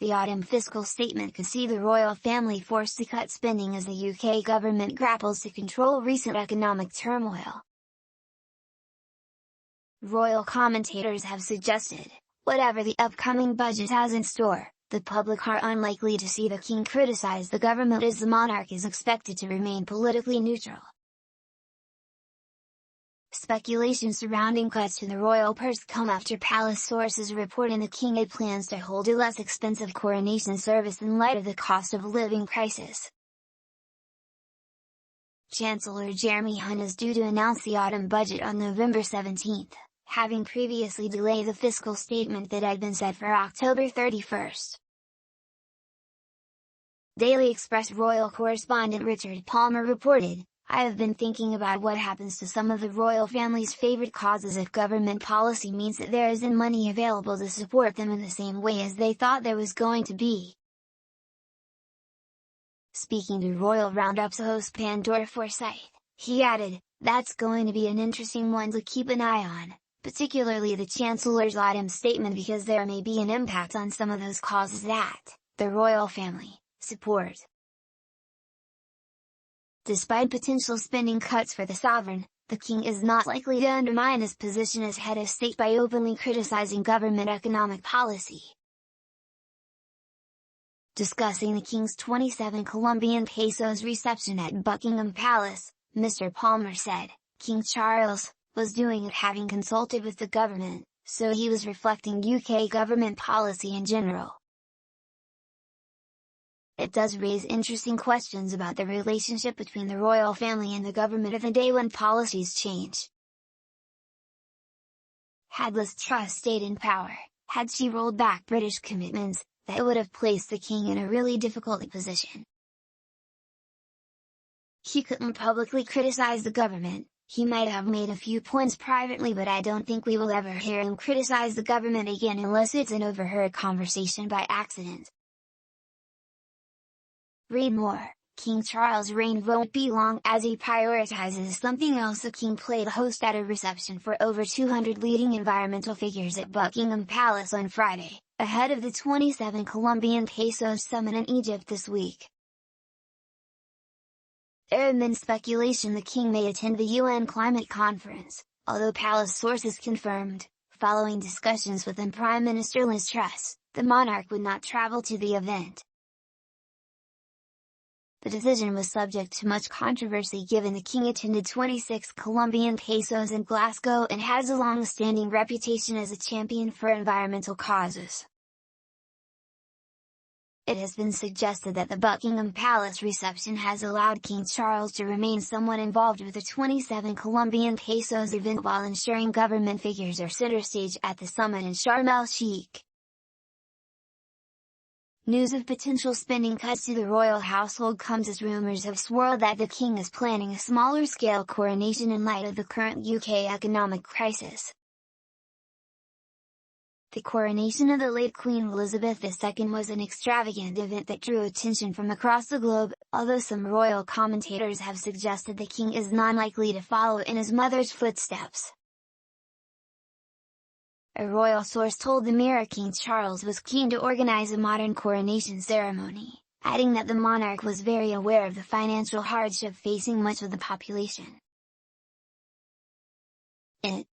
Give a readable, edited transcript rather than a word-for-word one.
the autumn fiscal statement could see the royal family forced to cut spending as the UK government grapples to control recent economic turmoil. Royal commentators have suggested, whatever the upcoming budget has in store, the public are unlikely to see the king criticize the government as the monarch is expected to remain politically neutral. Speculation surrounding cuts to the royal purse come after palace sources reporting the king had plans to hold a less expensive coronation service in light of the cost of living crisis. Chancellor Jeremy Hunt is due to announce the autumn budget on November 17, having previously delayed the fiscal statement that had been set for October 31. Daily Express royal correspondent Richard Palmer reported, "I have been thinking about what happens to some of the royal family's favorite causes if government policy means that there isn't money available to support them in the same way as they thought there was going to be." Speaking to Royal Roundup's host Pandora Forsyth, he added, "That's going to be an interesting one to keep an eye on, particularly the Chancellor's autumn statement, because there may be an impact on some of those causes that, the royal family, support." Despite potential spending cuts for the sovereign, the king is not likely to undermine his position as head of state by openly criticizing government economic policy. Discussing the king's 27 Colombian pesos reception at Buckingham Palace, Mr. Palmer said, "King Charles was doing it having consulted with the government, so he was reflecting UK government policy in general. It does raise interesting questions about the relationship between the royal family and the government of the day when policies change. Had Liz Truss stayed in power, had she rolled back British commitments, that would have placed the king in a really difficult position. He couldn't publicly criticize the government. He might have made a few points privately, but I don't think we will ever hear him criticize the government again unless it's an overheard conversation by accident." Read more, King Charles' reign won't be long as he prioritizes something else. The king played host at a reception for over 200 leading environmental figures at Buckingham Palace on Friday, ahead of the 27 Colombian pesos summit in Egypt this week. There had been speculation the king may attend the UN climate conference, although palace sources confirmed, following discussions with then Prime Minister Liz Truss, the monarch would not travel to the event. The decision was subject to much controversy given the king attended 26 Colombian pesos in Glasgow and has a long-standing reputation as a champion for environmental causes. It has been suggested that the Buckingham Palace reception has allowed King Charles to remain somewhat involved with the 27 Colombian pesos event while ensuring government figures are center stage at the summit in Sharm el-Sheikh. News of potential spending cuts to the royal household comes as rumors have swirled that the king is planning a smaller-scale coronation in light of the current UK economic crisis. The coronation of the late Queen Elizabeth II was an extravagant event that drew attention from across the globe, although some royal commentators have suggested the king is not likely to follow in his mother's footsteps. A royal source told the Mirror King Charles was keen to organize a modern coronation ceremony, adding that the monarch was very aware of the financial hardship facing much of the population. It